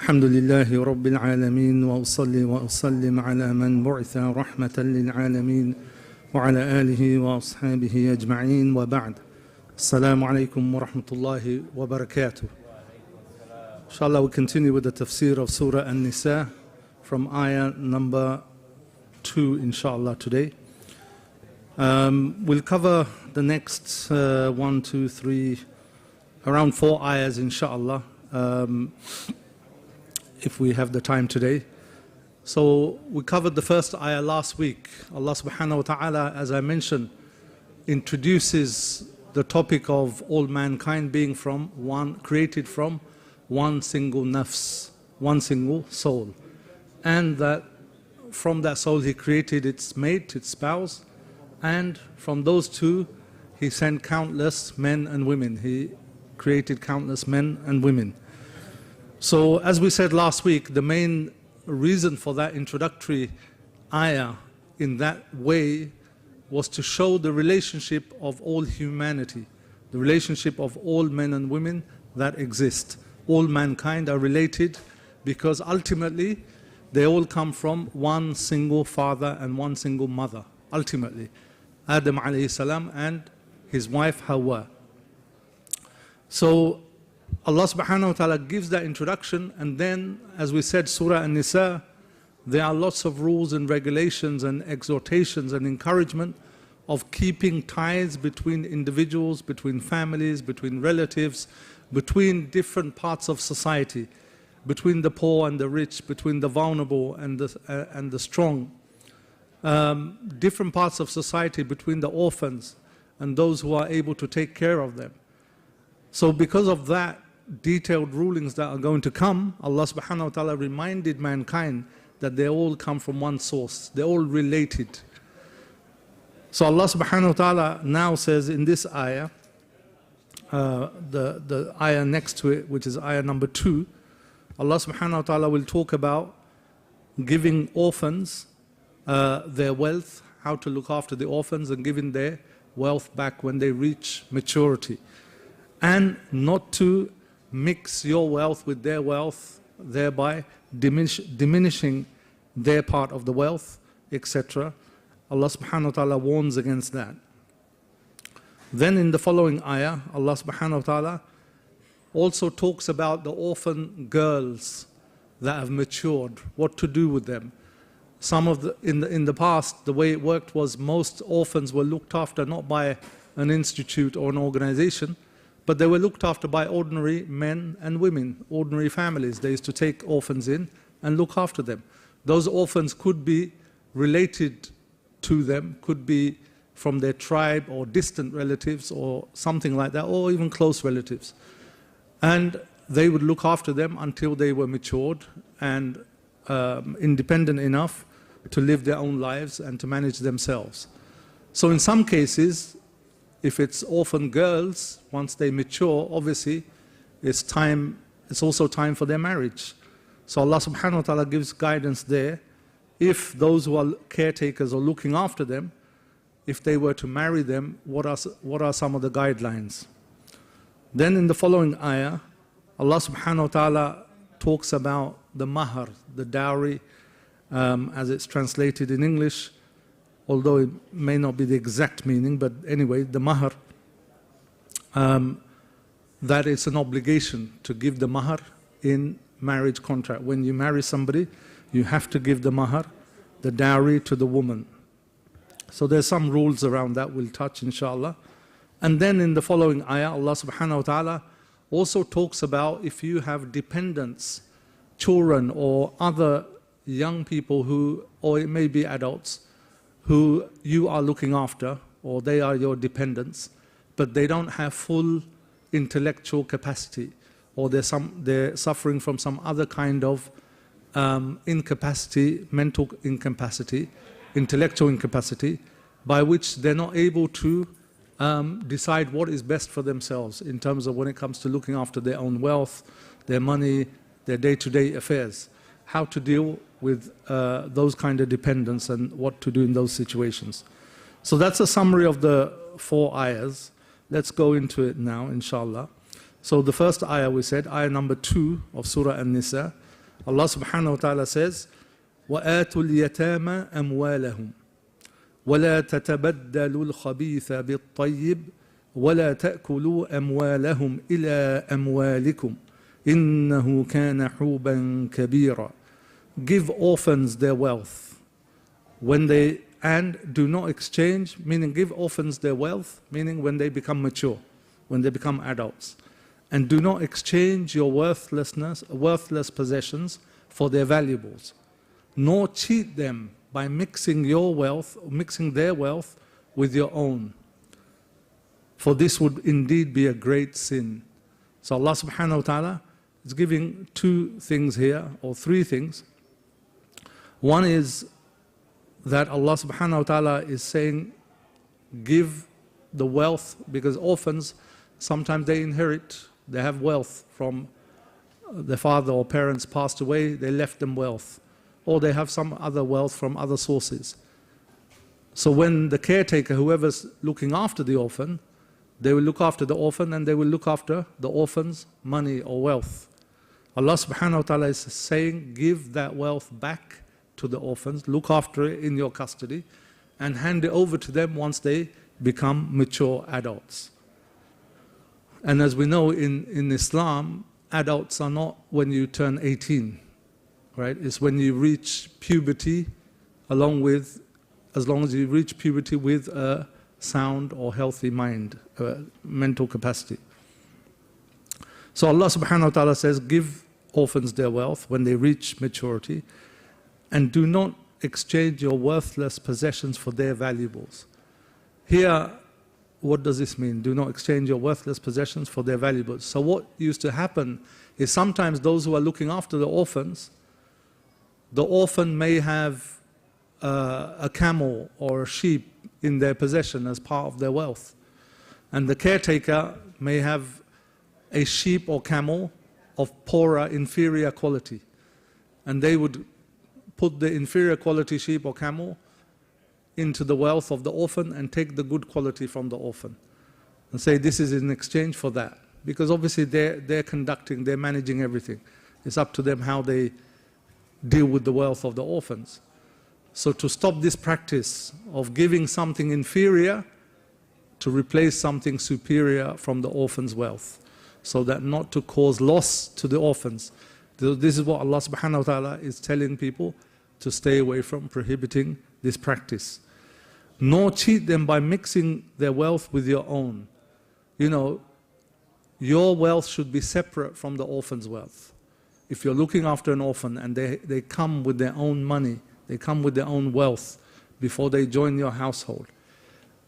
الحمد لله رب العالمين وأصلي وأسلم على من بعث رحمة للعالمين وعلى آله وأصحابه أجمعين وبعد السلام عليكم ورحمة الله وبركاته. Inshallah, we continue with the tafsir of Surah An-Nisa from ayah number 2 inshallah today. We'll cover the next 1, 2, 3, around 4 ayahs inshallah, if we have the time today. So we covered the first ayah last week. Allah subhanahu wa ta'ala, as I mentioned, introduces the topic of all mankind being created from one single nafs, one single soul. And that from that soul He created its mate, its spouse, and from those two He sent countless men and women. He created countless men and women. So as we said last week, the main reason for that introductory ayah in that way was to show the relationship of all humanity, the relationship of all men and women that exist. All mankind are related because ultimately they all come from one single father and one single mother. Ultimately, Adam alayhi salam and his wife Hawa. So Allah subhanahu wa ta'ala gives that introduction, and then, as we said, Surah An-Nisa, there are lots of rules and regulations and exhortations and encouragement of keeping ties between individuals, between families, between relatives, between different parts of society, between the poor and the rich, between the vulnerable and the strong, different parts of society, between the orphans and those who are able to take care of them. So because of that detailed rulings that are going to come, Allah subhanahu wa ta'ala reminded mankind that they all come from one source, they're all related. So Allah subhanahu wa ta'ala now says in this ayah, the ayah next to it, which is ayah number 2, Allah subhanahu wa ta'ala will talk about giving orphans their wealth, how to look after the orphans and giving their wealth back when they reach maturity. And not to mix your wealth with their wealth, thereby diminishing their part of the wealth, etc. Allah subhanahu wa ta'ala warns against that. Then in the following ayah, Allah subhanahu wa ta'ala also talks about the orphan girls that have matured, what to do with them. In the past, the way it worked was most orphans were looked after not by an institute or an organization, but they were looked after by ordinary men and women, ordinary families. They used to take orphans in and look after them. Those orphans could be related to them, could be from their tribe or distant relatives or something like that, or even close relatives. And they would look after them until they were matured and independent enough to live their own lives and to manage themselves. So in some cases, if it's orphan girls, once they mature, obviously it's also time for their marriage. So Allah subhanahu wa ta'ala gives guidance there. If those who are caretakers or looking after them, if they were to marry them, what are some of the guidelines? Then in the following ayah, Allah subhanahu wa ta'ala talks about the mahar, the dowry, as it's translated in English, although it may not be the exact meaning, but anyway, the mahar, that it's an obligation to give the mahar in marriage contract. When you marry somebody, you have to give the mahar, the dowry, to the woman. So there's some rules around that we'll touch inshallah. And then in the following ayah, Allah subhanahu wa ta'ala also talks about if you have dependents, children or other young people who, or it may be adults, who you are looking after, or they are your dependents, but they don't have full intellectual capacity, or they're suffering from some other kind of incapacity, mental incapacity, intellectual incapacity, by which they're not able to decide what is best for themselves in terms of when it comes to looking after their own wealth, their money, their day-to-day affairs, how to deal with those kind of dependents and what to do in those situations. So that's a summary of the 4 ayahs. Let's go into it now, inshallah. So the first ayah we said, ayah number 2 of Surah An-Nisa, Allah subhanahu wa ta'ala says, وَآتُوا الْيَتَامَ أَمْوَالَهُمْ وَلَا تَتَبَدَّلُوا الْخَبِيثَ بِالطَّيِّبِ وَلَا تَأْكُلُوا أَمْوَالَهُمْ إِلَىٰ أَمْوَالِكُمْ إِنَّهُ كَانَ حُوبًا كَبِيرًا. Give orphans their wealth and do not exchange, meaning give orphans their wealth, meaning when they become mature, when they become adults. And do not exchange your worthless possessions for their valuables, nor cheat them by mixing their wealth with your own. For this would indeed be a great sin. So Allah subhanahu wa ta'ala is giving two things here, or three things. One is that Allah subhanahu wa ta'ala is saying, give the wealth, because orphans, sometimes they inherit, they have wealth from their father or parents passed away, they left them wealth. Or they have some other wealth from other sources. So when the caretaker, whoever's looking after the orphan, they will look after the orphan and they will look after the orphan's money or wealth. Allah subhanahu wa ta'ala is saying, give that wealth back to the orphans, look after it in your custody, and hand it over to them once they become mature adults. And as we know in Islam, adults are not when you turn 18, right? It's when you reach puberty, as long as you reach puberty with a sound or healthy mind, mental capacity. So Allah subhanahu wa ta'ala says, give orphans their wealth when they reach maturity, and do not exchange your worthless possessions for their valuables. Here, what does this mean? Do not exchange your worthless possessions for their valuables. So what used to happen is sometimes those who are looking after the orphans, the orphan may have a camel or a sheep in their possession as part of their wealth. And the caretaker may have a sheep or camel of poorer, inferior quality. And they would put the inferior quality sheep or camel into the wealth of the orphan and take the good quality from the orphan. And say this is in exchange for that. Because obviously they're managing everything. It's up to them how they deal with the wealth of the orphans. So to stop this practice of giving something inferior to replace something superior from the orphan's wealth, so that not to cause loss to the orphans. This is what Allah subhanahu wa ta'ala is telling people to stay away from, prohibiting this practice. Nor cheat them by mixing their wealth with your own. You know, your wealth should be separate from the orphan's wealth. If you're looking after an orphan and they come with their own money, they come with their own wealth before they join your household,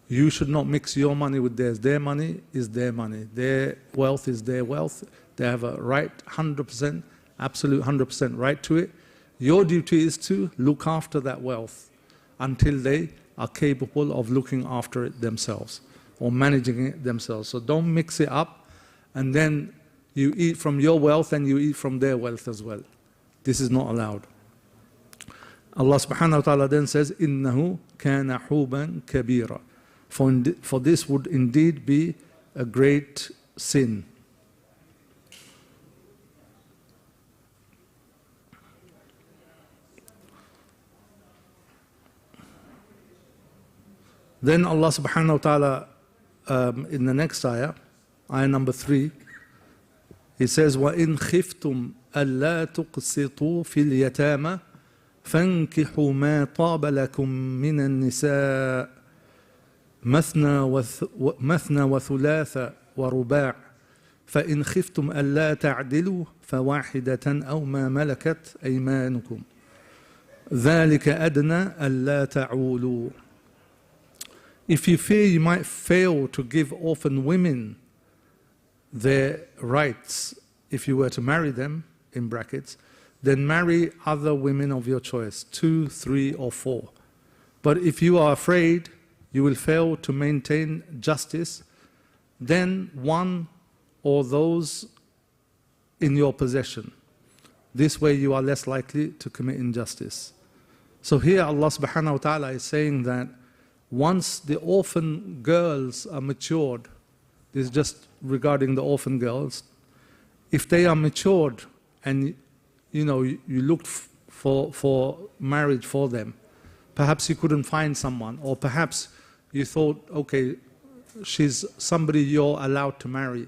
you should not mix your money with theirs. Their money is their money. Their wealth is their wealth. They have a right, 100%, absolute 100% right to it. Your duty is to look after that wealth until they are capable of looking after it themselves or managing it themselves. So don't mix it up and then you eat from your wealth and you eat from their wealth as well. This is not allowed. Allah subhanahu wa ta'ala then says, إِنَّهُ كَانَ حُوبًا كَبِيرًا. For this would indeed be a great sin. Then Allah subhanahu wa ta'ala in the next ayah number 3, He says, وَإِنْ خِفْتُمْ أَلَّا تُقْسِطُوا فِي الْيَتَامَى فَانْكِحُوا مَا طَابَ لَكُم مِّنَ النِّسَاءِ مثنى وثلاث ورباع فإن خفتم ألا تعدلوا فواحدة أو ما ملكت أيمانكم ذلك أدنى ألا تعولوا. If you fear you might fail to give orphan women their rights if you were to marry them, in brackets, then marry other women of your choice, 2, 3 or 4. But if you are afraid you will fail to maintain justice, then one or those in your possession. This way you are less likely to commit injustice. So here Allah subhanahu wa ta'ala is saying that once the orphan girls are matured, this is just regarding the orphan girls, if they are matured and you looked for marriage for them. Perhaps you couldn't find someone, or perhaps you thought, okay, she's somebody you're allowed to marry.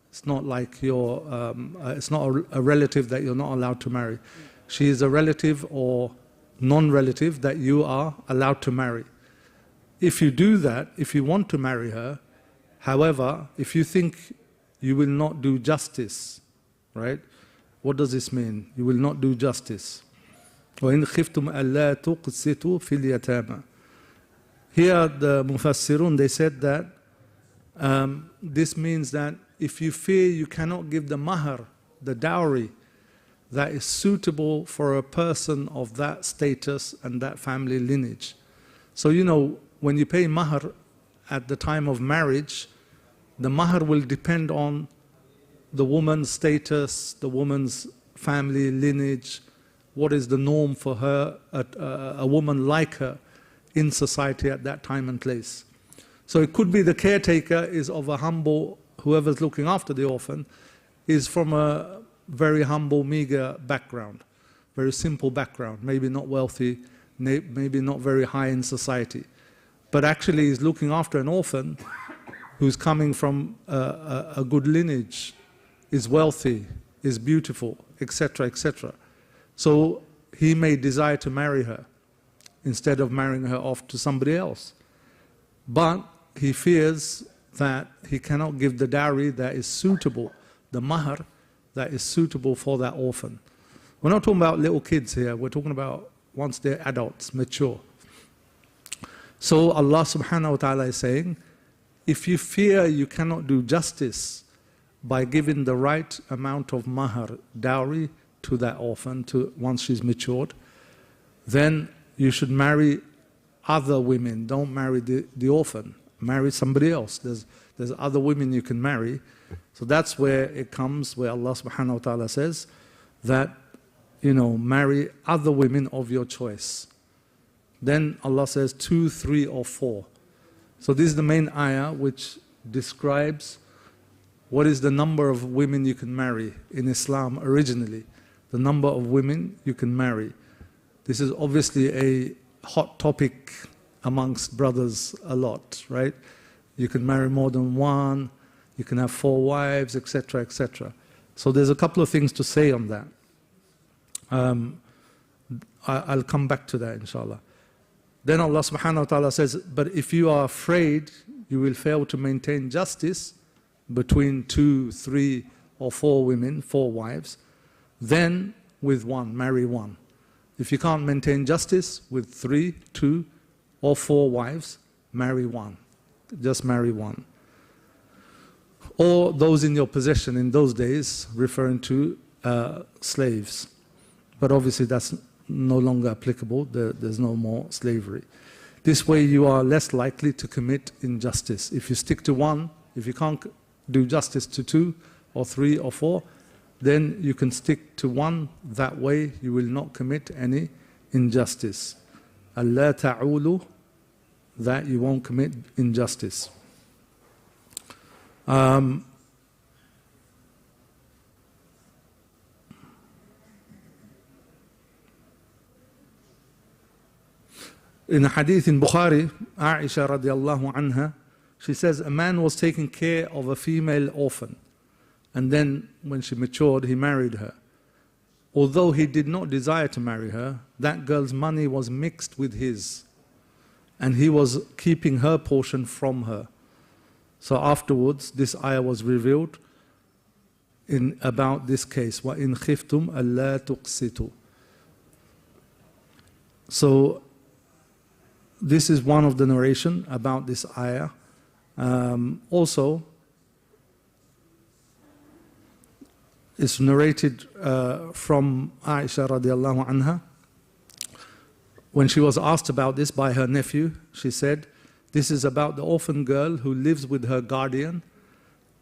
It's not like it's not a relative that you're not allowed to marry. She is a relative or non-relative that you are allowed to marry. If you do that, if you want to marry her, however, if you think you will not do justice, right? What does this mean? You will not do justice. وَإِنْ خِفْتُمْ أَلَّا تُقْسِطُوا فِي الْيَتَامَى. Here the Mufassirun, they said that this means that if you fear you cannot give the mahar, the dowry, that is suitable for a person of that status and that family lineage. So when you pay mahar at the time of marriage, the mahar will depend on the woman's status, the woman's family lineage, what is the norm for her, a woman like her in society at that time and place. So it could be the caretaker is of a humble, whoever's looking after the orphan is from a very humble, meager background, very simple background, maybe not wealthy, maybe not very high in society. But actually is looking after an orphan who's coming from a good lineage, is wealthy, is beautiful, etc., etc. So he may desire to marry her instead of marrying her off to somebody else. But he fears that he cannot give the dowry that is suitable, the mahar that is suitable for that orphan. We're not talking about little kids here, we're talking about once they're adults, mature. So Allah subhanahu wa ta'ala is saying, if you fear you cannot do justice by giving the right amount of mahar, dowry, to that orphan, once she's matured, then you should marry other women. Don't marry the orphan. Marry somebody else. There's other women you can marry. So that's where it comes, where Allah subhanahu wa ta'ala says that, marry other women of your choice. Then Allah says 2, 3, or 4. So this is the main ayah which describes what is the number of women you can marry in Islam originally. The number of women you can marry. This is obviously a hot topic amongst brothers a lot, right? You can marry more than one, you can have 4 wives, etc., etc. So there's a couple of things to say on that. I'll come back to that, inshallah. Then Allah subhanahu wa ta'ala says, but if you are afraid you will fail to maintain justice between 2, 3, or 4 women, 4 wives, then with one, marry one. If you can't maintain justice with 3, 2, or 4 wives, marry one. Just marry one. Or those in your possession in those days, referring to slaves. But obviously that's no longer applicable. There's no more slavery. This way you are less likely to commit injustice. If you stick to one, if you can't do justice to 2 or 3 or 4, then you can stick to one. That way you will not commit any injustice. Allah ta'ulu, that you won't commit injustice. In a hadith in Bukhari, Aisha radiallahu anha, she says a man was taking care of a female orphan, and then when she matured he married her. Although he did not desire to marry her, that girl's money was mixed with his, and he was keeping her portion from her. So afterwards this ayah was revealed about this case, وَإِنْ خِفْتُمْ أَلَّا تُقْسِطُوا. So this is one of the narration about this ayah. Also, it's narrated from Aisha radiallahu anha. When she was asked about this by her nephew, she said, this is about the orphan girl who lives with her guardian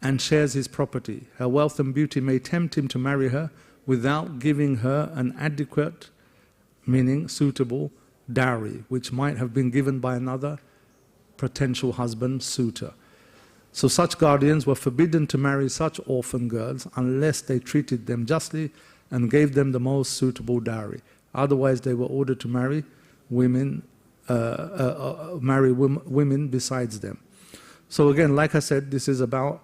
and shares his property. Her wealth and beauty may tempt him to marry her without giving her an adequate, meaning suitable, dowry, which might have been given by another potential husband, suitor. So such guardians were forbidden to marry such orphan girls unless they treated them justly and gave them the most suitable dowry. Otherwise, they were ordered to marry women, women besides them. So again, like I said, this is about,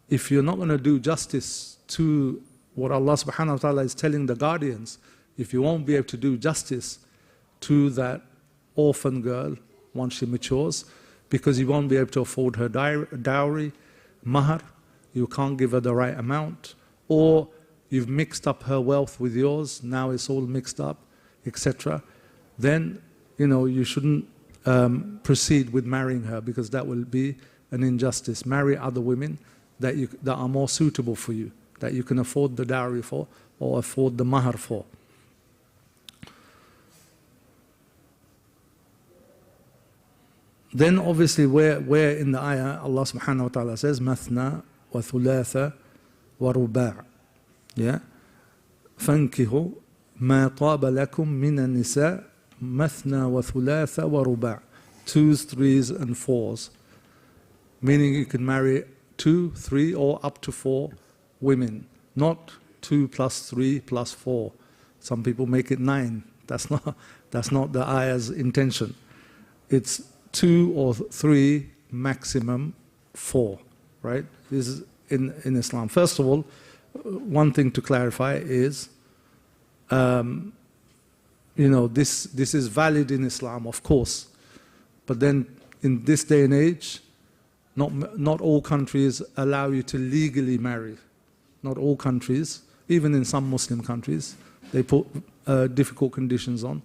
if you're not going to do justice to what Allah subhanahu wa ta'ala is telling the guardians, if you won't be able to do justice to that orphan girl once she matures, because you won't be able to afford her dowry, mahar, you can't give her the right amount, or you've mixed up her wealth with yours, now it's all mixed up, etc., then you shouldn't proceed with marrying her, because that will be an injustice. Marry other women that are more suitable for you, that you can afford the dowry for or afford the mahar for. Then obviously where in the ayah Allah subhanahu wa ta'ala says mathna wa thulatha wa ruba', yeah, fankihu ma taba lakum min an-nisa mathna wa thulatha wa ruba', 2s, 3s and 4s, meaning you can marry 2, 3 or up to 4 women, not 2 plus 3 plus 4. Some people make it 9. That's not the ayah's intention. It's 2 or 3, maximum 4, right? This is in Islam. First of all, one thing to clarify is, this is valid in Islam, of course, but then in this day and age, not all countries allow you to legally marry. Not all countries, even in some Muslim countries, they put difficult conditions on.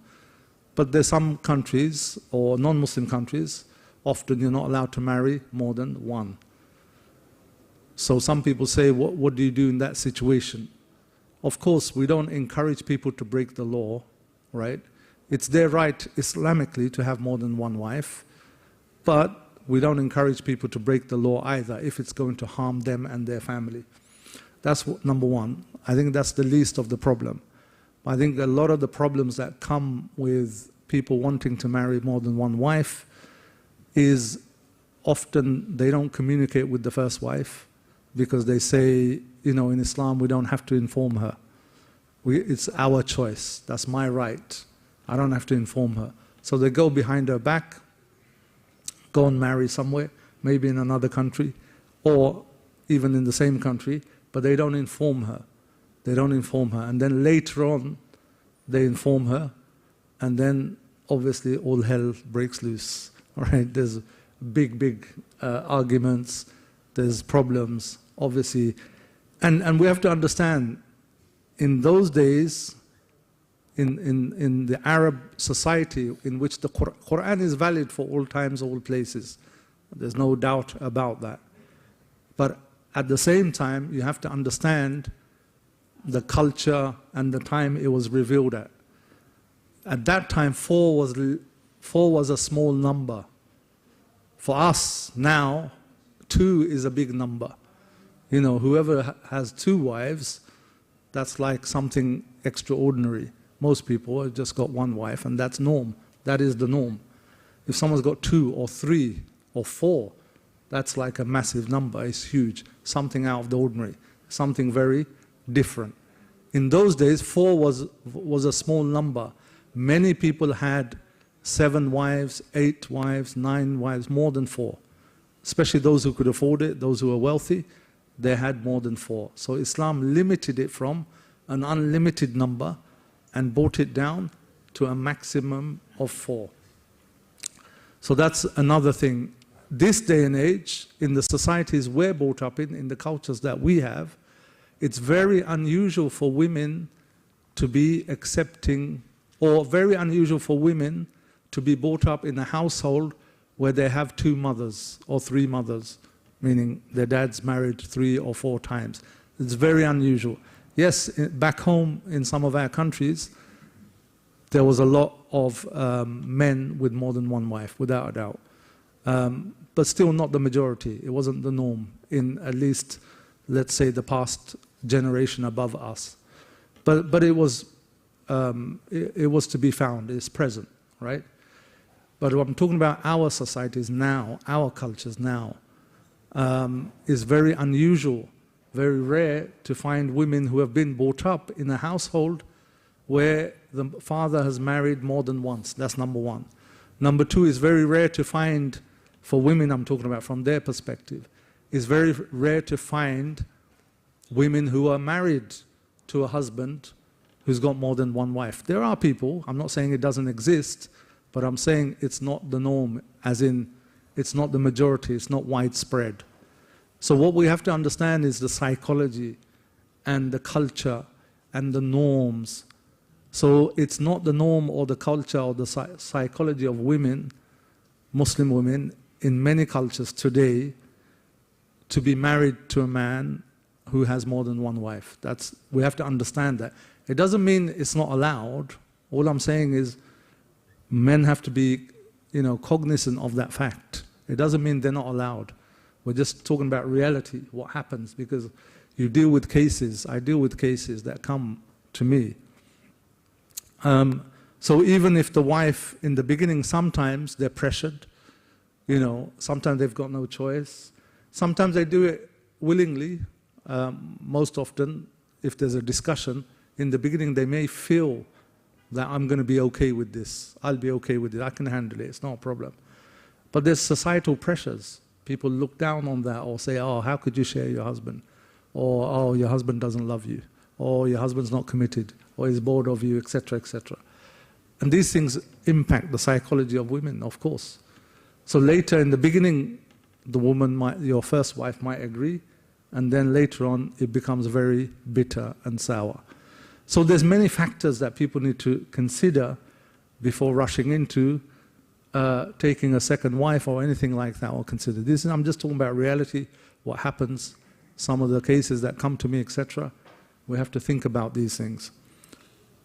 But there's some countries, or non-Muslim countries, often you're not allowed to marry more than 1. So some people say, what do you do in that situation? Of course, we don't encourage people to break the law, right? It's their right Islamically to have more than 1 wife, but we don't encourage people to break the law either if it's going to harm them and their family. That's number one. I think that's the least of the problem. I think a lot of the problems that come with people wanting to marry more than 1 wife is often they don't communicate with the first wife, because they say, in Islam we don't have to inform her. It's our choice. That's my right. I don't have to inform her. So they go behind her back, go and marry somewhere, maybe in another country, or even in the same country, but they don't inform her. They don't inform her. And then later on, they inform her, and then obviously all hell breaks loose. All right? There's big arguments, there's problems, obviously. And we have to understand, in those days, in the Arab society in which the Qur'an is valid for all times, all places, there's no doubt about that. But at the same time, you have to understand the culture and the time it was revealed at. At that time, 4 was a small number. For us now, 2 is a big number. Whoever has 2 wives, that's like something extraordinary. Most people have just got 1 wife, and that's norm. That is the norm. If someone's got 2 or 3 or 4, that's like a massive number. It's huge. Something out of the ordinary. Something very different. In those days, 4 was a small number. Many people had 7 wives, 8 wives, 9 wives, more than 4. Especially those who could afford it, those who were wealthy, they had more than 4. So Islam limited it from an unlimited number and brought it down to a maximum of 4. So that's another thing. This day and age, in the societies we're brought up in the cultures that we have, it's very unusual for women to be accepting, or very unusual for women to be brought up in a household where they have 2 mothers or 3 mothers, meaning their dad's married 3 or 4 times. It's very unusual. Yes, back home in some of our countries, there was a lot of men with more than 1 wife, without a doubt. But still not the majority. It wasn't the norm in, at least, let's say, the past generation above us. But it was to be found. It's present, right? But what I'm talking about, our societies now, our cultures now, is very unusual very rare to find women who have been brought up in a household where the father has married more than once. That's number one. Number two, is very rare to find, for women I'm talking about from their perspective, it's very rare to find women who are married to a husband who's got more than one wife. There are people, I'm not saying it doesn't exist, but I'm saying it's not the norm, as in it's not the majority, it's not widespread. So what we have to understand is the psychology and the culture and the norms. So it's not the norm or the culture or the psychology of women, Muslim women, in many cultures today, to be married to a man who has more than one wife. We have to understand that. It doesn't mean it's not allowed. All I'm saying is men have to be, cognizant of that fact. It doesn't mean they're not allowed. We're just talking about reality, what happens, because you deal with cases, I deal with cases that come to me. So even if the wife, in the beginning, sometimes they're pressured, sometimes they've got no choice. Sometimes they do it willingly. Most often, if there's a discussion, in the beginning they may feel that I'm going to be okay with this, I'll be okay with it, I can handle it, it's not a problem. But there's societal pressures. People look down on that or say, oh, how could you share your husband? Or, oh, your husband doesn't love you. Or your husband's not committed. Or he's bored of you, etc., etc. And these things impact the psychology of women, of course. So later, in the beginning, the woman your first wife might agree, and then later on, it becomes very bitter and sour. So there's many factors that people need to consider before rushing into taking a second wife or anything like that, or consider this. I'm just talking about reality, what happens, some of the cases that come to me, etc. We have to think about these things.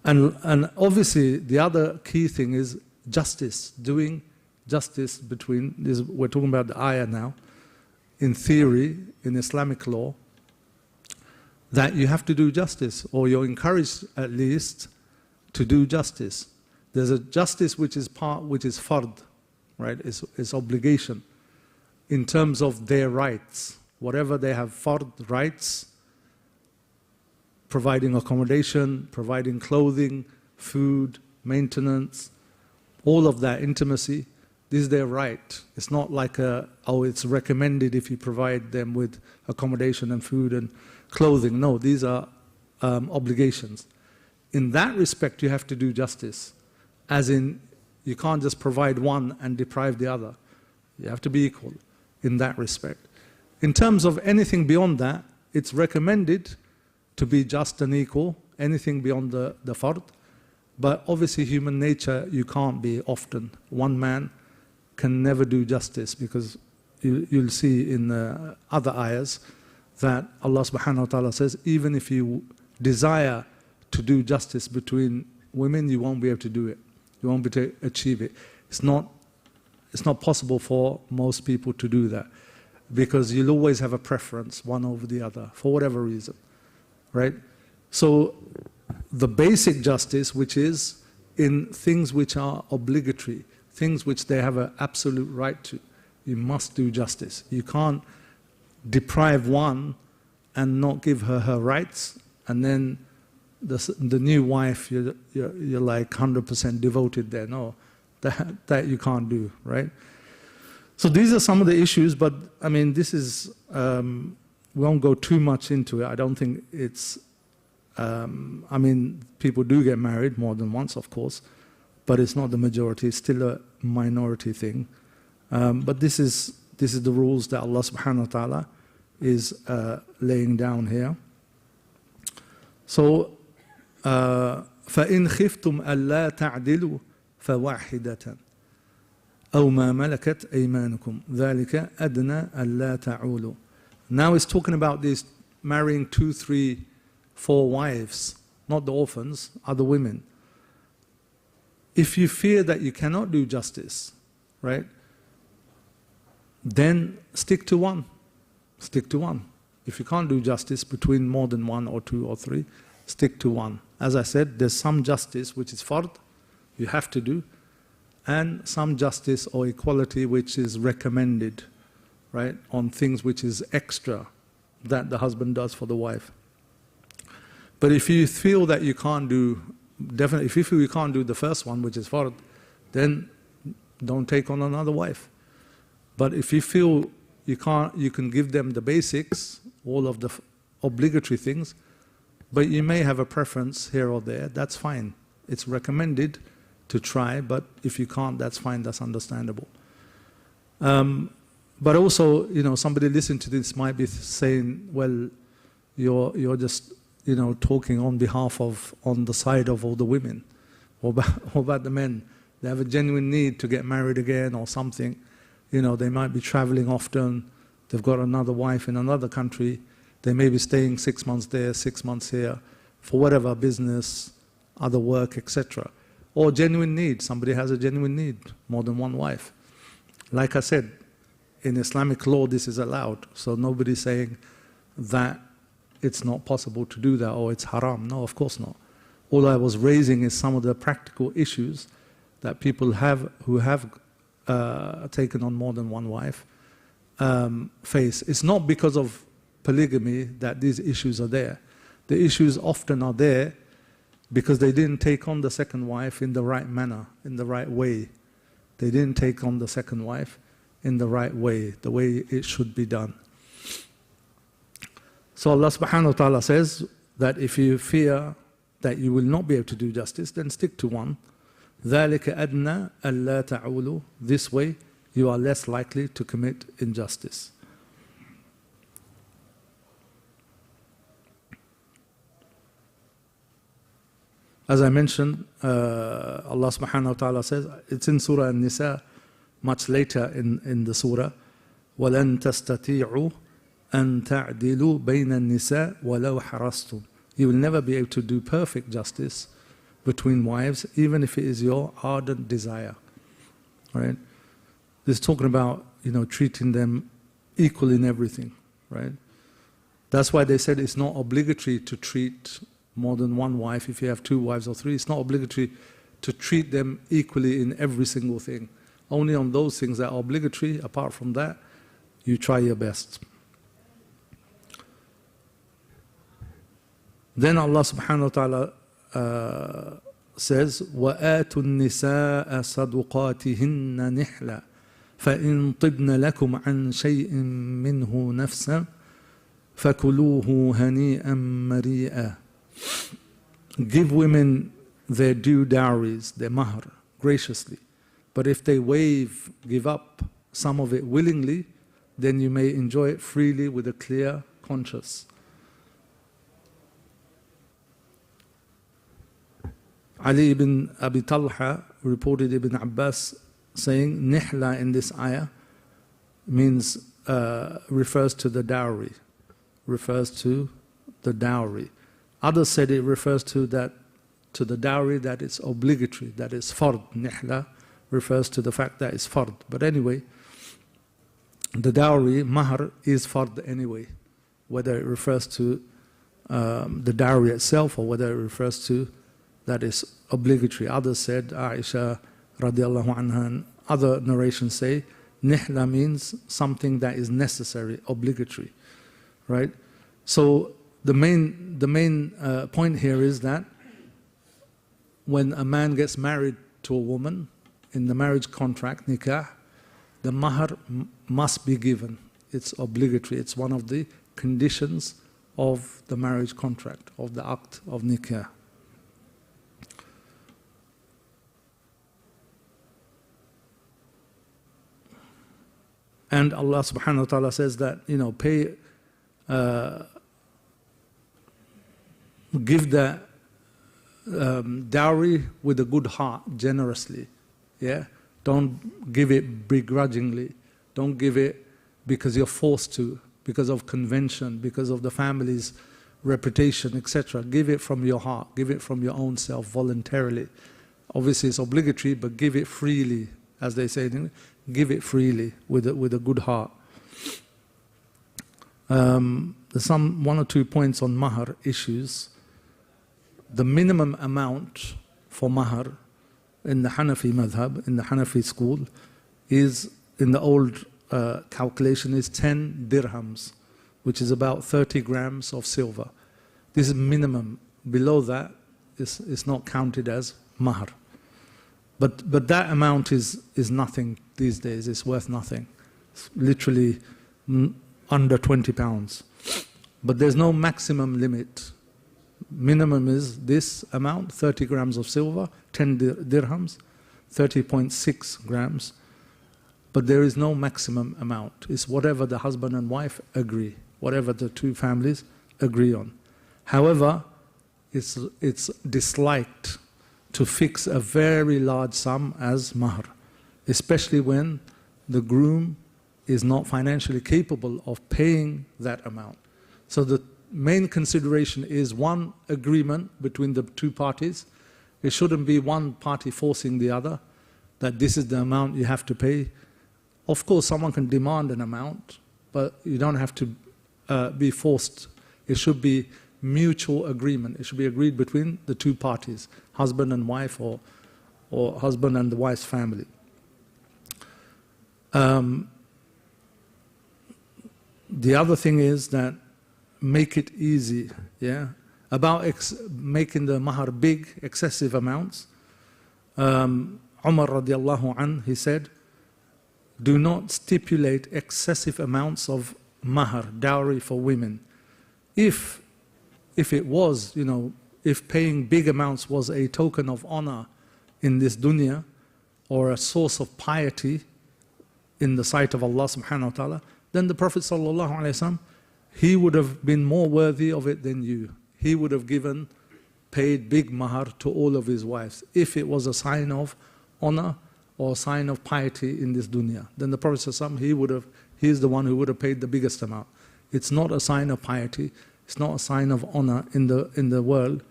And obviously, the other key thing is justice, doing justice between, we're talking about the ayah now, in theory, in Islamic law, that you have to do justice, or you're encouraged at least to do justice. There's a justice which is fard, right? It's obligation in terms of their rights. Whatever they have fard rights, providing accommodation, providing clothing, food, maintenance, all of that, intimacy, this is their right. It's not like it's recommended if you provide them with accommodation and food and clothing. No, these are obligations. In that respect, you have to do justice. As in, you can't just provide one and deprive the other. You have to be equal in that respect. In terms of anything beyond that, it's recommended to be just and equal, anything beyond the fard. But obviously, human nature, you can't be often. One man can never do justice, because you'll see in the other ayahs that Allah subhanahu wa ta'ala says, even if you desire to do justice between women, you won't be able to do it. You won't be able to achieve it. It's not possible for most people to do that, because you'll always have a preference, one over the other, for whatever reason, right? So the basic justice, which is in things which are obligatory, things which they have an absolute right to, you must do justice. You can't deprive one and not give her her rights, and then the new wife, you're like 100% devoted there. No, that you can't do, right? So these are some of the issues, but I mean, this is, we won't go too much into it. I don't think it's, I mean, people do get married more than once, of course, but it's not the majority. It's still a minority thing. But this is the rules that Allah subhanahu wa ta'ala is laying down here. So, فَإِنْ خِفْتُمْ أَلَّا تَعْدِلُوا فَوَاحِدَةً أَوْ مَا مَلَكَتْ أَيْمَانُكُمْ ذَلِكَ أَدْنَى أَلَّا تَعُولُوا. Now it's talking about this marrying 2, 3, 4 wives, not the orphans, other women. If you fear that you cannot do justice, right, then stick to one. Stick to one. If you can't do justice between more than 1 or 2 or 3, stick to one. As I said, there's some justice which is fard, you have to do, and some justice or equality which is recommended, right, on things which is extra, that the husband does for the wife. But if you feel that you can't do, definitely, if you feel you can't do the first one, which is fard, then don't take on another wife. But if you feel you can't, you can give them the basics, all of the obligatory things, but you may have a preference here or there, that's fine. It's recommended to try, but if you can't, that's fine, that's understandable. But also, somebody listening to this might be saying, well, you're just, talking on behalf of, on the side of all the women. What about the men? They have a genuine need to get married again or something. They might be traveling often. They've got another wife in another country. They may be staying 6 months there, 6 months here, for whatever business, other work, etc. Or genuine need. Somebody has a genuine need, more than one wife. Like I said, in Islamic law, this is allowed. So nobody's saying that it's not possible to do that or it's haram. No, of course not. All I was raising is some of the practical issues that people have who have taken on more than one wife face. It's not because of polygamy that these issues are there. The issues often are there because they didn't take on the second wife in the right manner, in the right way. They didn't take on the second wife in the right way, the way it should be done. So Allah subhanahu wa ta'ala says that if you fear that you will not be able to do justice, then stick to one. ذَلِكَ أَدْنَى أَلَّا تَعُولُوا. This way you are less likely to commit injustice. As I mentioned, Allah subhanahu wa ta'ala says, it's in Surah An-Nisa, much later in the surah, وَلَن تَسْتَطِيعُوا أَن تَعْدِلُوا بَيْنَ النِّسَاءِ وَلَوْ حَرَصْتُمْ. You will never be able to do perfect justice between wives, even if it is your ardent desire. Right? This is talking about, treating them equal in everything. Right? That's why they said it's not obligatory to treat more than one wife. If you have 2 wives or 3, it's not obligatory to treat them equally in every single thing. Only on those things that are obligatory. Apart from that, you try your best. Then Allah subhanahu wa ta'ala says, وَآتُوا النِّسَاءَ صَدُقَاتِهِنَّ نِحْلًا فَإِن طِبْنَ لَكُمْ عَنْ شَيْءٍ مِّنْهُ نَفْسًا فَكُلُوهُ هَنِيئًا مَرِيئًا. Give women their due dowries, their mahr, graciously. But if they give up some of it willingly, then you may enjoy it freely with a clear conscience. Ali ibn Abi Talha reported Ibn Abbas saying, Nihla in this ayah means, refers to the dowry. Refers to the dowry. Others said it refers to the dowry that is obligatory, that is fard. Nihla refers to the fact that it's fard. But anyway, the dowry, mahr, is fard anyway. Whether it refers to the dowry itself or whether it refers to that is obligatory. Others said, Aisha radiallahu anha and other narrations say, Nihla means something that is necessary, obligatory. Right? So the main point here is that when a man gets married to a woman, in the marriage contract, nikah, the mahr must be given. It's obligatory. It's one of the conditions of the marriage contract, of the act of nikah. And Allah subhanahu wa ta'ala says that, give the dowry with a good heart, generously. Yeah? Don't give it begrudgingly. Don't give it because you're forced to, because of convention, because of the family's reputation, etc. Give it from your heart. Give it from your own self, voluntarily. Obviously it's obligatory, but give it freely, as they say. Give it freely with a good heart. There's 1 or 2 points on mahr issues. The minimum amount for mahr in the Hanafi madhab, in the Hanafi school, is, in the old calculation, is 10 dirhams, which is about 30 grams of silver. This is minimum. Below that is not counted as mahr. But that amount is nothing these days. It's worth nothing. It's literally under 20 pounds. But there's no maximum limit. Minimum is this amount, 30 grams of silver, 10 dirhams, 30.6 grams. But there is no maximum amount. It's whatever the husband and wife agree, whatever the two families agree on. However, it's disliked to fix a very large sum as mahr, especially when the groom is not financially capable of paying that amount. So the main consideration is one agreement between the two parties. It shouldn't be one party forcing the other that this is the amount you have to pay. Of course, someone can demand an amount, but you don't have to be forced. It should be mutual agreement. It should be agreed between the two parties, husband and wife, or husband and the wife's family. The other thing is that make it easy, yeah? About making the mahr big, excessive amounts. Umar radiallahu anh, he said, do not stipulate excessive amounts of mahr, dowry for women. If it was, if paying big amounts was a token of honor in this dunya, or a source of piety in the sight of Allah subhanahu wa ta'ala, then the Prophet sallallahu alaihi wasallam, he would have been more worthy of it than you. He would have paid big mahr to all of his wives, if it was a sign of honor or a sign of piety in this dunya. Then the Prophet sallallahu alaihi wasallam, he is the one who would have paid the biggest amount. It's not a sign of piety, it's not a sign of honor in the world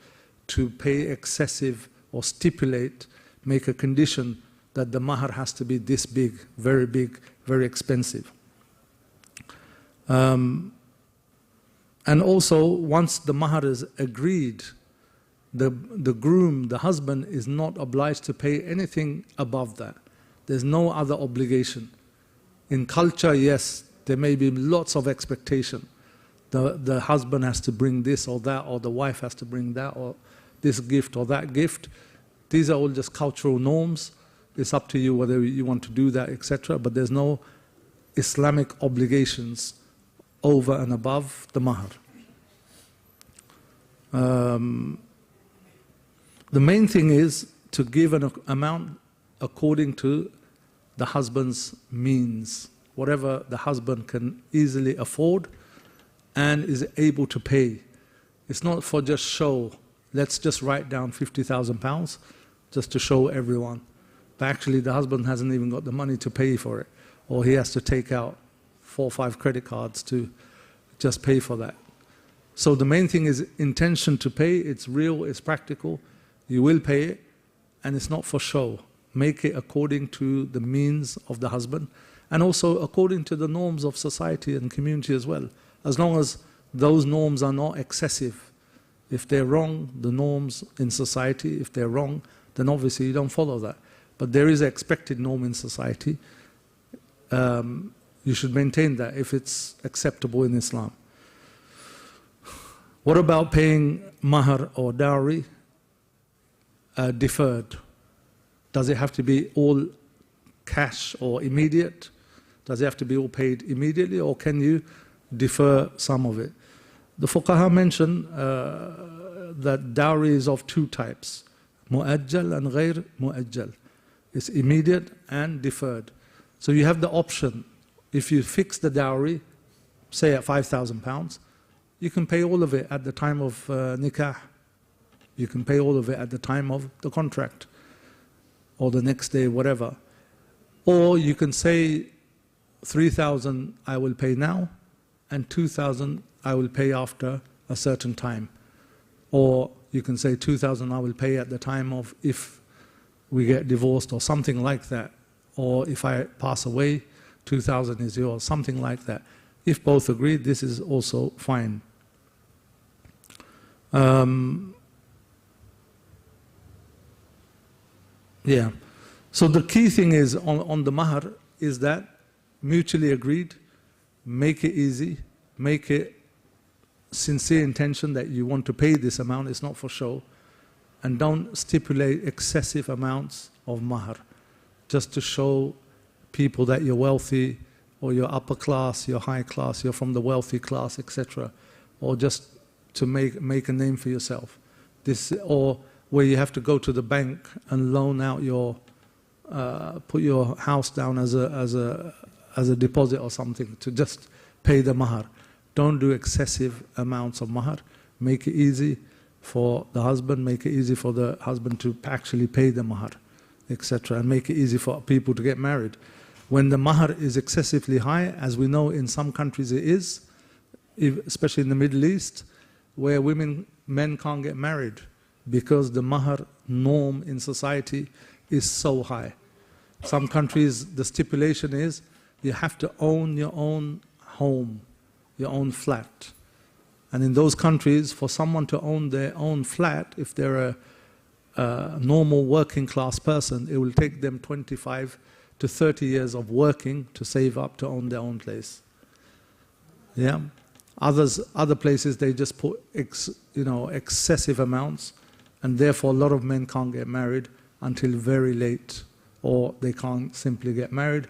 to pay excessive or stipulate, make a condition that the mahr has to be this big, very expensive. And also, once the mahr is agreed, the groom, the husband, is not obliged to pay anything above that. There's no other obligation. In culture, yes, there may be lots of expectation. The husband has to bring this or that, or the wife has to bring that, or this gift or that gift. These are all just cultural norms. It's up to you whether you want to do that, etc. But there's no Islamic obligations over and above the mahr. The main thing is to give an amount according to the husband's means, whatever the husband can easily afford and is able to pay. It's not for just show. Let's just write down £50,000 just to show everyone. But actually the husband hasn't even got the money to pay for it, or he has to take out 4 or 5 credit cards to just pay for that. So the main thing is intention to pay. It's real, it's practical. You will pay it, and it's not for show. Make it according to the means of the husband, and also according to the norms of society and community as well. As long as those norms are not excessive. If they're wrong, the norms in society, if they're wrong, then obviously you don't follow that. But there is an expected norm in society. You should maintain that if it's acceptable in Islam. What about paying mahr or dowry deferred? Does it have to be all cash or immediate? Does it have to be all paid immediately, or can you defer some of it? The fuqaha mention that dowry is of 2 types, mu'ajjal and ghair mu'ajjal. It's immediate and deferred. So you have the option, if you fix the dowry, say at £5,000, you can pay all of it at the time of nikah. You can pay all of it at the time of the contract, or the next day, whatever. Or you can say 3,000 I will pay now, and 2,000 I will pay after a certain time. Or you can say 2,000 I will pay at the time of if we get divorced, or something like that. Or if I pass away, 2,000 is yours, something like that. If both agree, this is also fine. Yeah. So the key thing is on the mahr is that mutually agreed, make it easy, make it sincere intention that you want to pay this amount, it's not for show. And don't stipulate excessive amounts of mahar, just to show people that you're wealthy, or you're upper class, you're high class, you're from the wealthy class, etc. Or just to make a name for yourself. This, or where you have to go to the bank and loan out your, put your house down as a deposit or something to just pay the mahar. Don't do excessive amounts of mahar. Make it easy for the husband, make it easy for the husband to actually pay the mahar, etc. And make it easy for people to get married. When the mahar is excessively high, as we know in some countries it is, especially in the Middle East, where men can't get married because the mahar norm in society is so high. Some countries, the stipulation is you have to own your own home, your own flat. And in those countries, for someone to own their own flat, if they're a normal working class person, it will take them 25 to 30 years of working to save up to own their own place. Yeah. Other places, they just put excessive amounts, and therefore a lot of men can't get married until very late, or they can't simply get married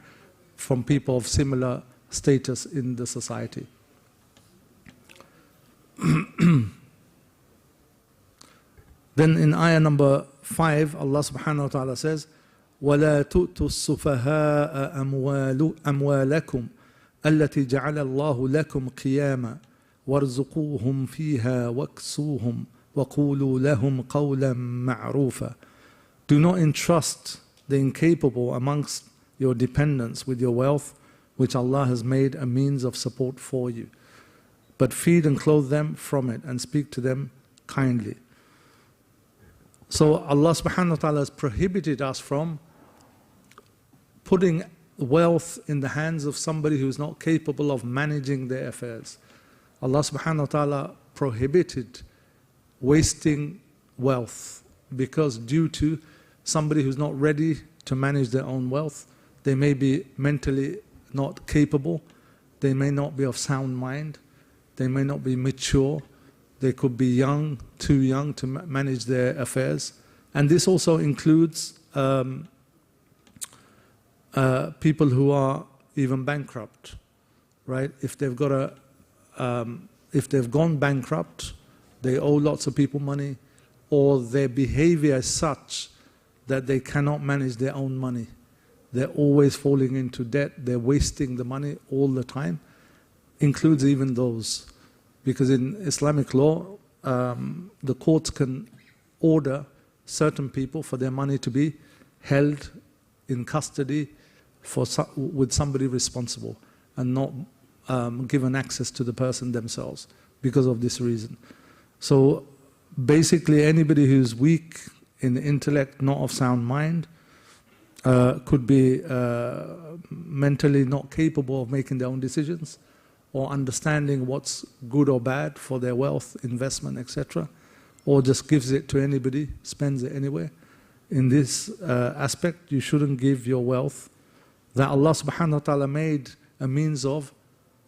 from people of similar status in the society. Then in ayah number 5, Allah subhanahu wa ta'ala says, وَلَا تُؤْتُوا السُّفَهَاءَ أَمْوَالَكُمْ الَّتِي جَعَلَ اللَّهُ لَكُمْ قِيَامًا وَارْزُقُوهُمْ فِيهَا وَاكْسُوهُمْ وَقُولُوا لَهُمْ قَوْلًا مَعْرُوفًا. Do not entrust the incapable amongst your dependents with your wealth, which Allah has made a means of support for you. But feed and clothe them from it and speak to them kindly. So Allah subhanahu wa ta'ala has prohibited us from putting wealth in the hands of somebody who is not capable of managing their affairs. Allah subhanahu wa ta'ala prohibited wasting wealth, because due to somebody who's not ready to manage their own wealth, they may be mentally not capable, they may not be of sound mind, they may not be mature, they could be young, too young to manage their affairs. And this also includes people who are even bankrupt, right? If they've got if they've gone bankrupt, they owe lots of people money, or their behavior is such that they cannot manage their own money. They're always falling into debt, they're wasting the money all the time, includes even those. Because in Islamic law, the courts can order certain people for their money to be held in custody with somebody responsible, and not given access to the person themselves because of this reason. So basically anybody who's weak in the intellect, not of sound mind, could be mentally not capable of making their own decisions, or understanding what's good or bad for their wealth, investment, etc., or just gives it to anybody, spends it anywhere. In this aspect, you shouldn't give your wealth that Allah subhanahu wa ta'ala made a means of,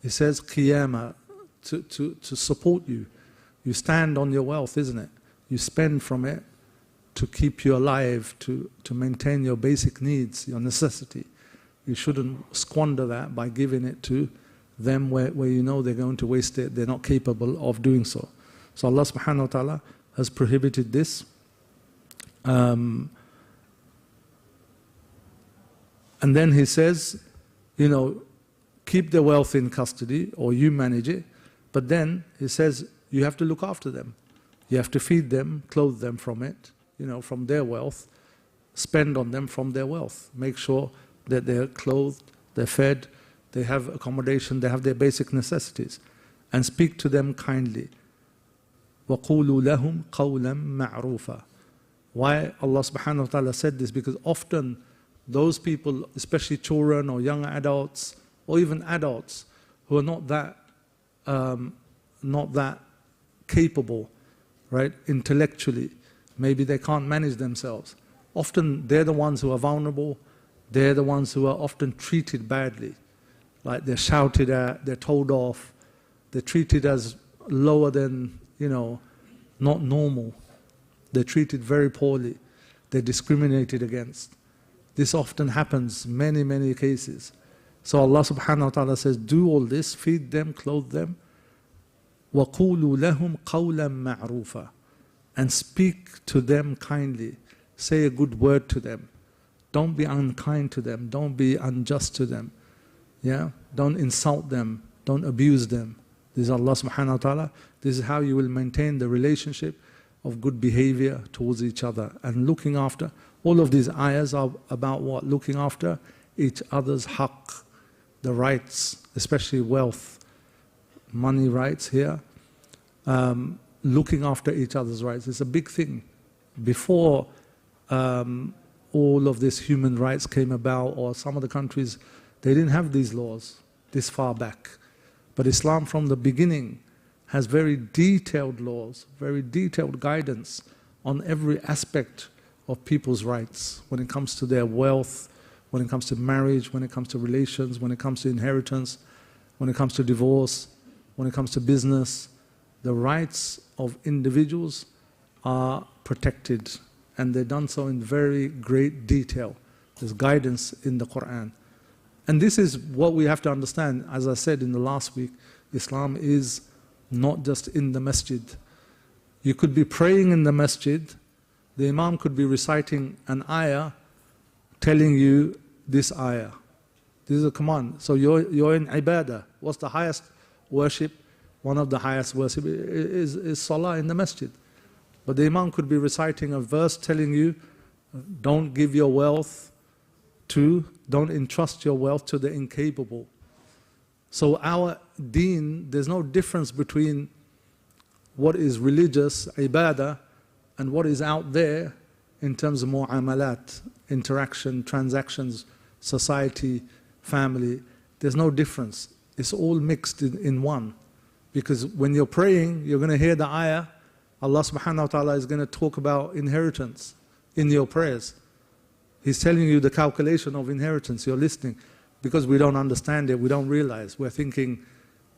He says, qiyamah, to support you. You stand on your wealth, isn't it? You spend from it to keep you alive, to maintain your basic needs, your necessity. You shouldn't squander that by giving it to them where you know they're going to waste it, they're not capable of doing so. So Allah subhanahu wa ta'ala has prohibited this. And then He says, keep the wealth in custody, or you manage it, but then He says you have to look after them. You have to feed them, clothe them from it, from their wealth, spend on them from their wealth. Make sure that they're clothed, they're fed, they have accommodation, they have their basic necessities, and speak to them kindly. وَقُولُوا لَهُمْ قَوْلًا مَعْرُوفًا. Why Allah subhanahu wa ta'ala said this? Because often those people, especially children or young adults, or even adults who are not that capable, right, intellectually, maybe they can't manage themselves. Often they're the ones who are vulnerable, they're the ones who are often treated badly. Like they're shouted at, they're told off, They're treated as lower than, not normal. They're treated very poorly. They're discriminated against. This often happens, many, many cases. So Allah subhanahu wa ta'ala says, do all this, feed them, clothe them. وَقُولُوا لَهُمْ قَوْلًا مَعْرُوفًا. And speak to them kindly. Say a good word to them. Don't be unkind to them. Don't be unjust to them. Yeah? Don't insult them. Don't abuse them. This is Allah subhanahu wa ta'ala. This is how you will maintain the relationship of good behavior towards each other and looking after. All of these ayahs are about what? Looking after each other's haqq, the rights, especially wealth, money rights here. Looking after each other's rights is a big thing. Before all of this human rights came about, or some of the countries, they didn't have these laws this far back. But Islam from the beginning has very detailed laws, very detailed guidance on every aspect of people's rights when it comes to their wealth, when it comes to marriage, when it comes to relations, when it comes to inheritance, when it comes to divorce, when it comes to business. The rights of individuals are protected, and they're done so in very great detail. There's guidance in the Qur'an. And this is what we have to understand. As I said in the last week, Islam is not just in the masjid. You could be praying in the masjid, the imam could be reciting an ayah, telling you this ayah. This is a command. So you're in ibadah. What's the highest worship? One of the highest worship is salah in the masjid. But the imam could be reciting a verse telling you, don't give your wealth don't entrust your wealth to the incapable. So our deen, there's no difference between what is religious, ibadah, and what is out there in terms of mu'amalat, interaction, transactions, society, family. There's no difference. It's all mixed in one. Because when you're praying, you're going to hear the ayah. Allah subhanahu wa ta'ala is going to talk about inheritance in your prayers. He's telling you the calculation of inheritance. You're listening. Because we don't understand it, we don't realize. We're thinking,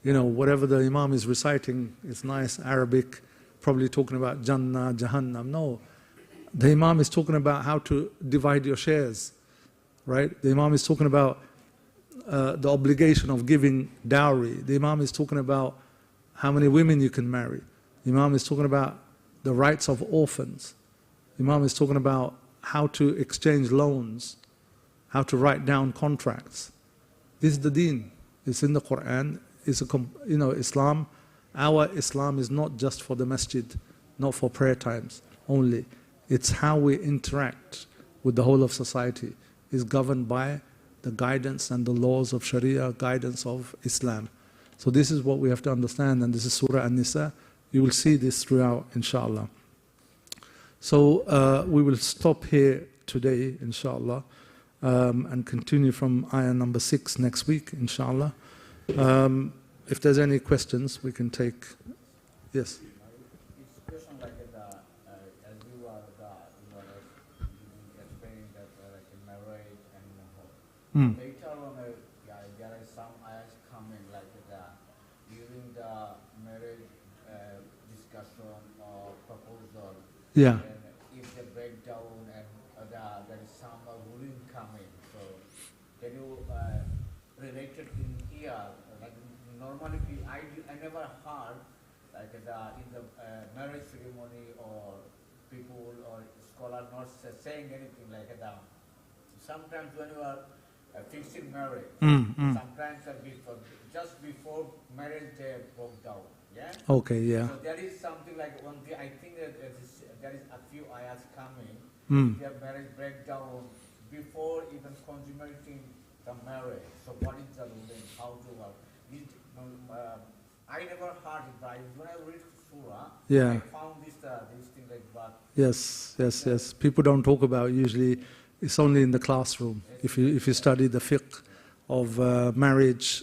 whatever the imam is reciting, it's nice, Arabic, probably talking about Jannah, Jahannam. No. The imam is talking about how to divide your shares. Right? The imam is talking about the obligation of giving dowry. The imam is talking about how many women you can marry. The imam is talking about the rights of orphans. The imam is talking about how to exchange loans, how to write down contracts. This is the deen. It's in the Qur'an. It's Islam. Our Islam is not just for the masjid, not for prayer times only. It's how we interact with the whole of society. Is governed by the guidance and the laws of Sharia, guidance of Islam. So this is what we have to understand, and this is Surah An-Nisa. You will see this throughout, inshallah. So we will stop here today, inshallah, and continue from ayah number 6 next week, inshallah. If there's any questions, we can take. Yes? It's a question like as you are explaining that like in marriage and later on there are some ayahs coming like during the marriage discussion or proposal. Yeah. And if they break down and there is some ruling coming, so can you relate it in here? Like normally I never heard like in the marriage ceremony or people or scholar not saying anything like that. Sometimes when you are fixing marriage, sometimes just before marriage they broke down. Yeah. Okay. Yeah. So there is something like one thing. I think that there is a few ayahs coming. Their marriage breakdown before even consummating the marriage. So what is the ruling? How to work? I never heard it, but when I read Surah, Yeah. I found this thing like that. Yes. People don't talk about usually. It's only in the classroom. If you study the fiqh of marriage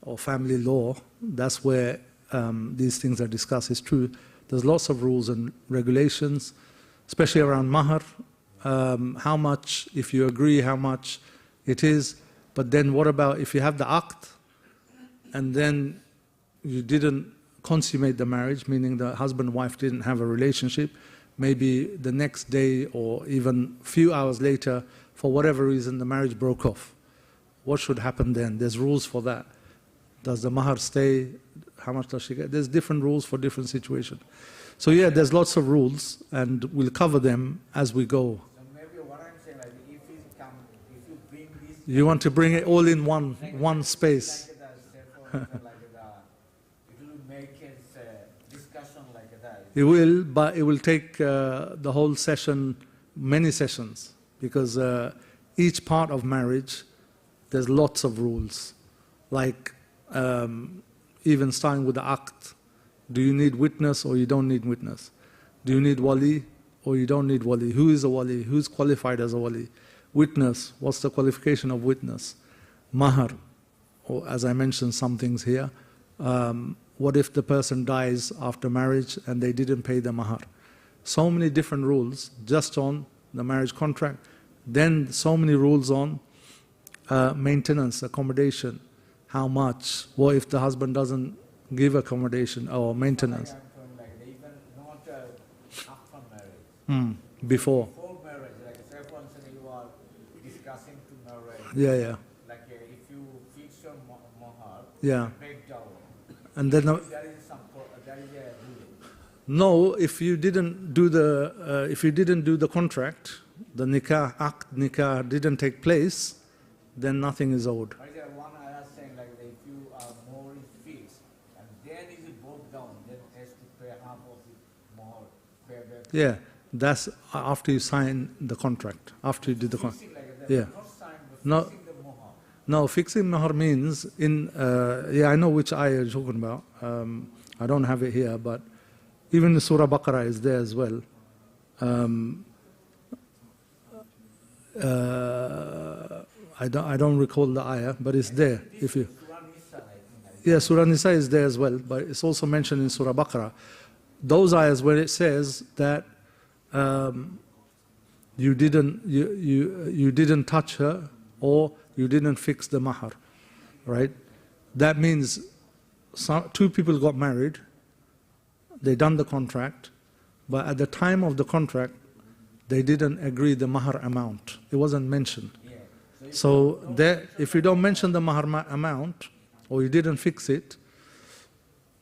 or family law, that's where these things are discussed. It's true. There's lots of rules and regulations, especially around mahar, how much, if you agree, how much it is. But then what about if you have the aqd, and then, you didn't consummate the marriage, meaning the husband and wife didn't have a relationship, maybe the next day or even a few hours later, for whatever reason, the marriage broke off. What should happen then? There's rules for that. Does the mahar stay? How much does she get? There's different rules for different situations. So yeah, there's lots of rules, and we'll cover them as we go. So maybe what I'm saying, like if you bring this, You want to bring it all in one space. Like it will make a discussion like that. It will, but it will take the whole session, many sessions, because each part of marriage, there's lots of rules. Like even starting with the act. Do you need witness or you don't need witness? Do you need wali or you don't need wali? Who is a wali? Who's qualified as a wali? Witness, what's the qualification of witness? Mahar, or as I mentioned some things here, what if the person dies after marriage and they didn't pay the mahar? So many different rules just on the marriage contract. Then so many rules on maintenance, accommodation, how much, what if the husband doesn't give accommodation or maintenance? Like even not after marriage. Before. Before marriage, like say for instance you are discussing to marriage. Yeah. Like if you fix your mahar, Yeah. break down. And then There is a rule. no, if you didn't do the contract, the nikah didn't take place, then nothing is owed. But there one ayah saying like if you are more is fixed and then is it broke down, then has to pay half of it more. Pay back. Yeah, that's after you sign the contract, after you did the contract. Fixing like that, Yeah. not sign, but No. fixing the mahar. No, fixing mahar means yeah, I know which ayah you're talking about. I don't have it here, but even the Surah Baqarah is there as well. I don't recall the ayah, but it's there. If you, Surah An-Nisa, I think. yeah, Surah Nisa is there as well, but it's also mentioned in Surah Baqarah. Those ayahs where it says that you didn't touch her or you didn't fix the mahar, right? That means two people got married, they done the contract, but at the time of the contract, they didn't agree the mahar amount. It wasn't mentioned. Yeah. So if you don't mention the mahar amount or you didn't fix it,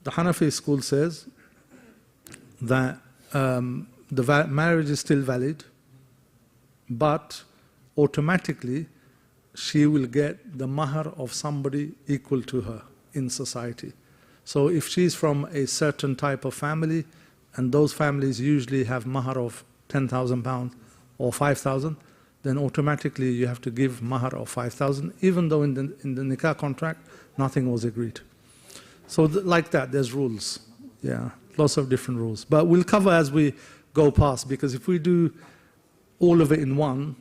the Hanafi school says that the marriage is still valid, but automatically she will get the mahar of somebody equal to her in society. So if she's from a certain type of family, and those families usually have mahar of £10,000 or 5,000, then automatically you have to give mahar of 5,000, even though in the nikah contract nothing was agreed. So like that, there's rules. Yeah, lots of different rules. But we'll cover as we go past, because if we do all of it in one,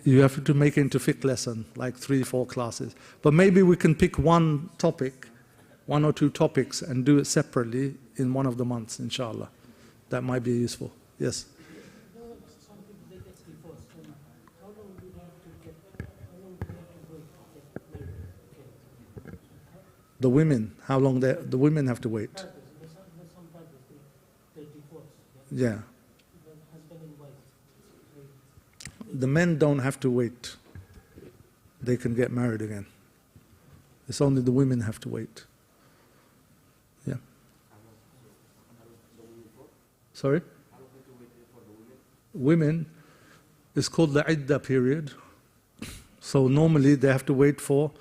you have to make it into fiqh lesson, like 3-4 classes. But maybe we can pick one topic, 1 or 2 topics, and do it separately in one of the months, inshallah. That might be useful. Yes? Some people they get divorced. How long do they have to wait to get married? Okay. The women, how long the women have to wait? Brothers, some brothers they divorce. Yeah. The husband and wife. The men don't have to wait. They can get married again. It's only the women have to wait. Yeah. Sorry? Women, it's called the iddah period. So normally they have to wait for,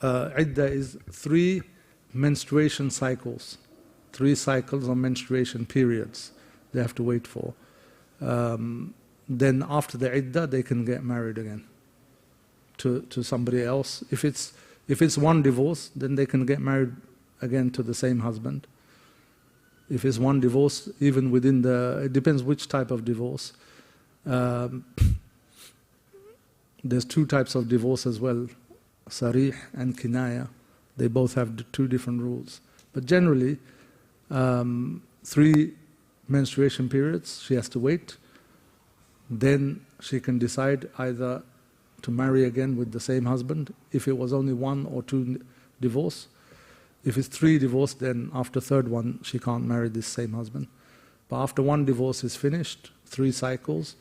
iddah is 3 menstruation cycles. 3 cycles or menstruation periods they have to wait for. Then after the iddah, they can get married again to somebody else. If it's one divorce, then they can get married again to the same husband. If it's one divorce, even within it depends which type of divorce. There's 2 types of divorce as well, sarih and kinaya. They both have 2 different rules. But generally, 3 menstruation periods she has to wait. Then she can decide either to marry again with the same husband, if it was only 1 or 2 divorce, If it's 3 divorces, then after third one, she can't marry this same husband. But after 1 divorce is finished, 3 cycles,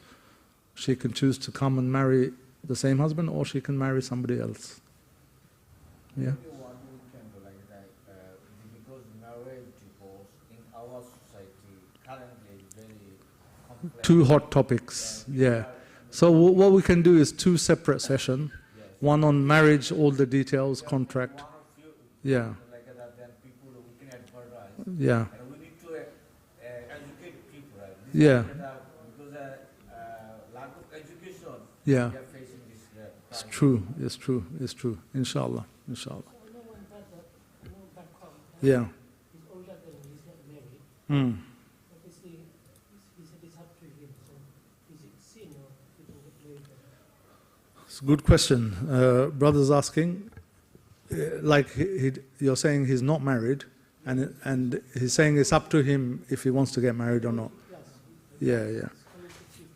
she can choose to come and marry the same husband, or she can marry somebody else. Yeah. What we can do like that, because marriage divorce in our society currently is very complex. 2 hot topics, yeah. So what we can do is 2 separate sessions. Yes. One on marriage, all the details, contract. One of you, Yeah, like that, then people we can advertise. yeah, And we need to educate people, right? Yeah. Because lack of education, yeah. we are facing this It's crime. true, it's true, it's true. Inshallah, inshallah. So I know one brother, you know, back home, Yeah. he's older than me, he's not married. Mm. Obviously, he said it's up to him. So is it sin or he can get married? It's a good question. Brother's asking, like you're saying he's not married, and he's saying it's up to him if he wants to get married or not. Plus, Yeah, yeah. scholarship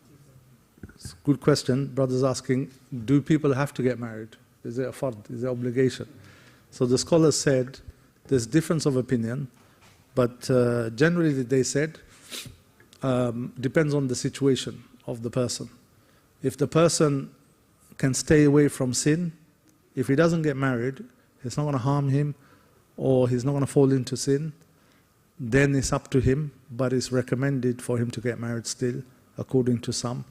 50. It's a good question. Brother's asking, do people have to get married? Is it a fard? Is it an obligation? So the scholars said there's difference of opinion, but generally they said depends on the situation of the person. If the person can stay away from sin, if he doesn't get married, it's not going to harm him, or he's not going to fall into sin, then it's up to him, but it's recommended for him to get married still, according to some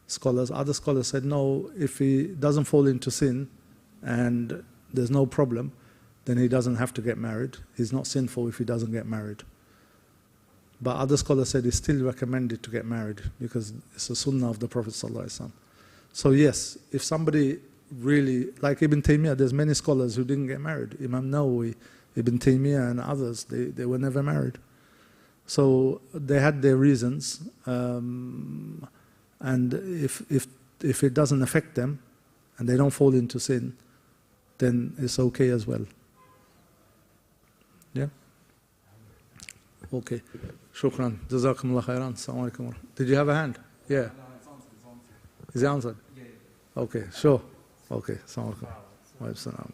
scholars. Other scholars said, no, if he doesn't fall into sin and there's no problem, then he doesn't have to get married. He's not sinful if he doesn't get married. But other scholars said it's still recommended to get married because it's a sunnah of the Prophet ﷺ. So yes, if somebody really, like Ibn Taymiyyah, there's many scholars who didn't get married. Imam Nawawi, Ibn Taymiyyah and others, they were never married. So they had their reasons, and if it doesn't affect them and they don't fall into sin, then it's okay as well. Yeah? Okay. Shukran. Jazakumullah khairan. Assalamu alaikum. Did you have a hand? Yeah. No, it's answered. Is it answered? Yeah. Okay, sure. Okay. Assalamu alaikum. Wa alaikum salam.